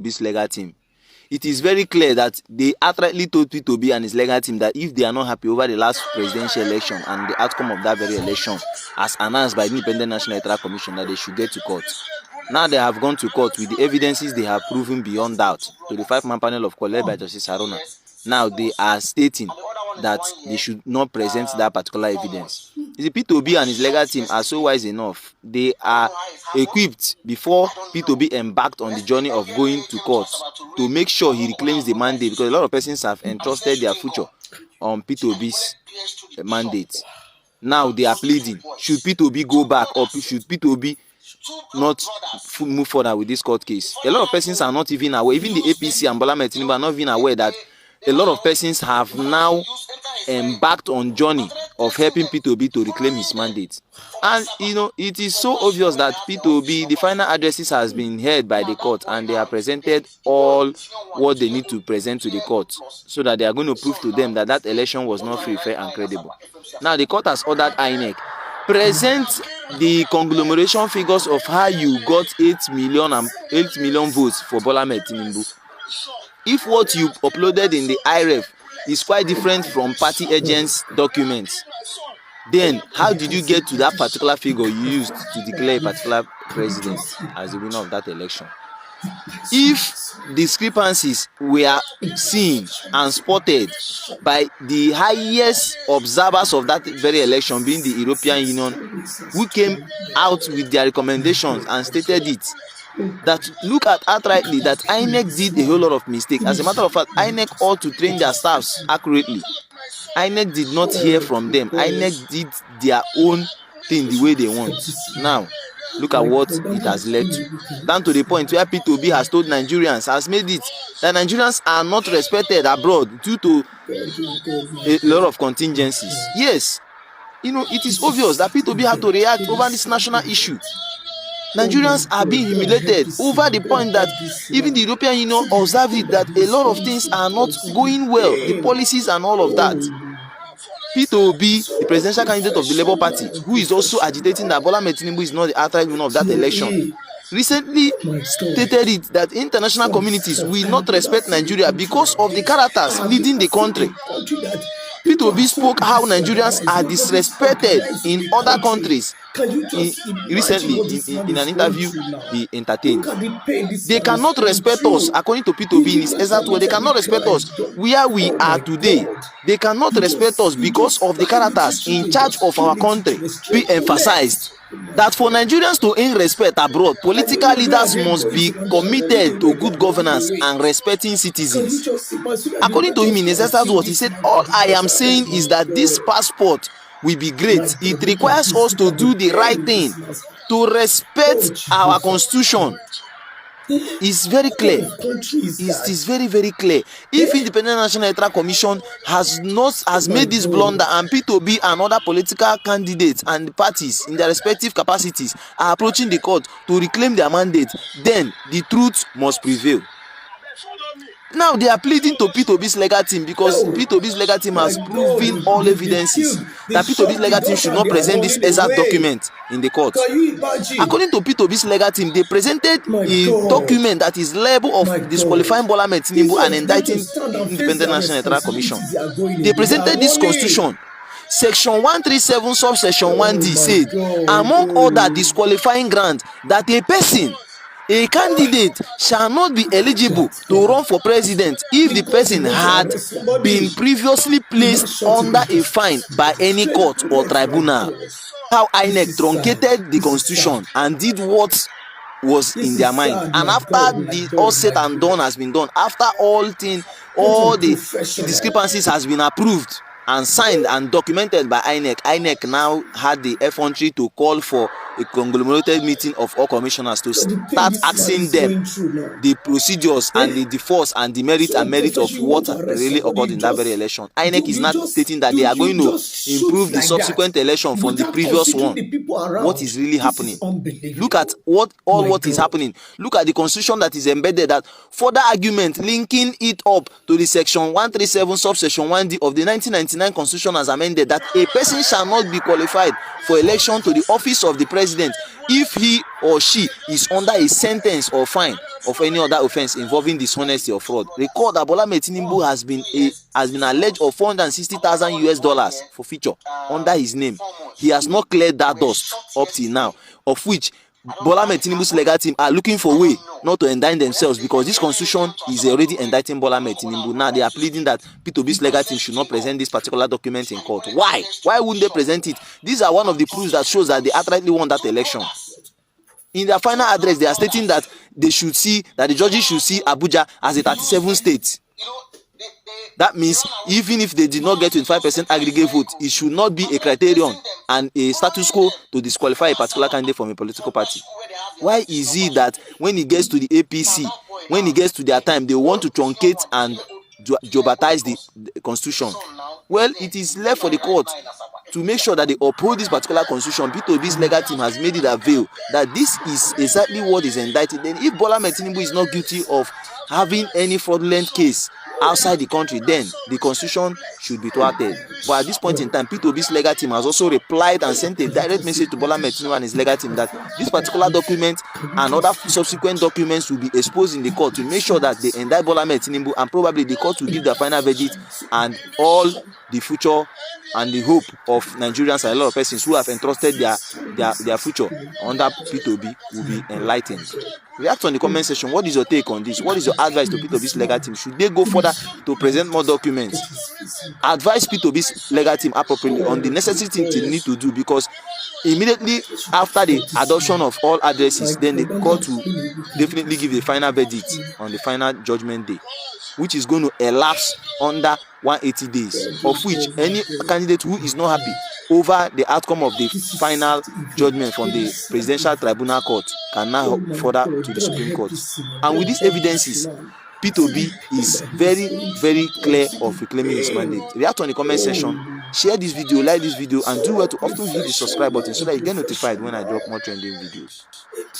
Obi's legal team. It is very clear that they outrightly told Peter Obi and his legal team that if they are not happy over the last presidential election and the outcome of that very election, as announced by the Independent National Electoral Commission, that they should get to court. Now they have gone to court with the evidences they have proven beyond doubt to the 5-man panel of court led by Justice Haruna. Now they are stating that they should not present that particular evidence. The Peter Obi and his legal team are so wise enough. They are equipped before Peter Obi embarked on the journey of going to court to make sure he reclaims the mandate, because a lot of persons have entrusted their future on Peter Obi's mandate. Now they are pleading, should Peter Obi go back or should Peter Obi not move further with this court case? A lot of persons are not even aware, even the APC and Bola Ahmed Tinubu are not even aware that a lot of persons have now embarked on journey of helping Peter Obi to reclaim his mandate. And it is so obvious that Peter Obi, the final addresses has been heard by the court, and they have presented all what they need to present to the court, so that they are going to prove to them that that election was not free, fair and credible. Now the court has ordered INEC present the conglomeration figures of how you got 8 million votes for Bola Ahmed Tinubu. If what you uploaded in the IREF is quite different from party agents' documents, then how did you get to that particular figure you used to declare a particular president as the winner of that election? If discrepancies were seen and spotted by the highest observers of that very election, being the European Union, who came out with their recommendations and stated it, that look at outrightly that INEC did a whole lot of mistakes. As a matter of fact, INEC ought to train their staffs accurately. INEC did not hear from them. INEC did their own thing the way they want. Now, look at what it has led to. Down to the point where Peter Obi has told Nigerians, has made it that Nigerians are not respected abroad due to a lot of contingencies. Yes, it is obvious that Peter Obi had to react over this national issue. Nigerians are being humiliated over the point that even the European Union observed it, that a lot of things are not going well, the policies and all of that. Peter Obi, the presidential candidate of the Labour Party, who is also agitating that Bola Ahmed Tinubu is not the outright winner of that election, recently stated it that international communities will not respect Nigeria because of the characters leading the country. Peter Obi spoke how Nigerians are disrespected in other countries. Recently, in an interview he entertained, they cannot respect us, according to Peter Obi in his exact word. They cannot respect us where we are today. They cannot respect us because of the characters in charge of our country. Be emphasized that for Nigerians to earn respect abroad, political leaders must be committed to good governance and respecting citizens. According to him in his exact word, he said, all I am saying is that this passport will be great. It requires us to do the right thing, to respect our constitution. It's very clear. It is very, very clear. If Independent National Electoral Commission has made this blunder, and Peter Obi and other political candidates and parties in their respective capacities are approaching the court to reclaim their mandate, then the truth must prevail. Now they are pleading to Peter Obi's legal team, because Peter Obi's legal team has proven all evidences that Peter Obi's legal team should not present this exact document in the court. According to Peter Obi's legal team, they presented a document that is liable of disqualifying Bola Ahmed Tinubu and indicting Independent National Electoral Commission. They presented this constitution. Section 137 subsection 1D said, among other disqualifying grounds, that a candidate shall not be eligible to run for president if the person had been previously placed under a fine by any court or tribunal. How INEC truncated the constitution and did what was in their mind. And after the all said and done has been done, after all the discrepancies has been approved and signed and documented by INEC now had the effrontery to call for a conglomerated meeting of all commissioners to start asking them the procedures and the defaults and the merit of what really occurred in that very election. INEC is not stating that they are going to improve the subsequent election from the previous one. What is really happening? Look at what is happening. Look at the constitution that is embedded, that further argument linking it up to the section 137 subsection 1D of the 1999 1999 constitution as amended that a person shall not be qualified for election to the office of the president if he or she is under a sentence or fine of any other offence involving dishonesty or fraud. Recall that Bola Ahmed Tinubu has been alleged of $460,000 for forfeiture under his name. He has not cleared that dust up till now, of which Bola Ahmed Tinubu's legal team are looking for a way not to indict themselves, because this constitution is already indicting Bola Ahmed Tinubu. Now they are pleading that P2B's legal team should not present this particular document in court. Why? Why wouldn't they present it? These are one of the proofs that shows that they outrightly won that election. In their final address, they are stating that they should see, that the judges should see Abuja as a 37 state. That means even if they did not get 25% aggregate vote, it should not be a criterion and a status quo to disqualify a particular candidate from a political party. Why is it that when it gets to the APC, when it gets to their time, they want to truncate and jeopardize the constitution? Well, it is left for the court to make sure that they uphold this particular constitution. P2B's legal team has made it avail that this is exactly what is indicted. Then if Bola Ahmed Tinubu is not guilty of having any fraudulent case outside the country, then the constitution should be thwarted. But at this point in time, P2B's legal team has also replied and sent a direct message to Bola Ahmed Tinubu and his legal team that this particular document and other subsequent documents will be exposed in the court to make sure that they indict Bola Ahmed Tinubu, and probably the court will give the final verdict, and all the future and the hope of Nigerians and a lot of persons who have entrusted their future under P2B will be enlightened. React on the comment section. What is your take on this? What is your advice to P2B's legal team? Should they go further to present more documents? Advise P2B's legal team appropriately on the necessary things they need to do, because immediately after the adoption of all addresses, then the court will definitely give the final verdict on the final judgment day, which is going to elapse under 180 days, of which any candidate who is not happy over the outcome of the final judgment from the Presidential Tribunal Court can now further to the Supreme Court. And with these evidences, P2B is very, very clear of reclaiming his mandate. React on the comment section, share this video, like this video, and do well to often hit the subscribe button so that you get notified when I drop more trending videos.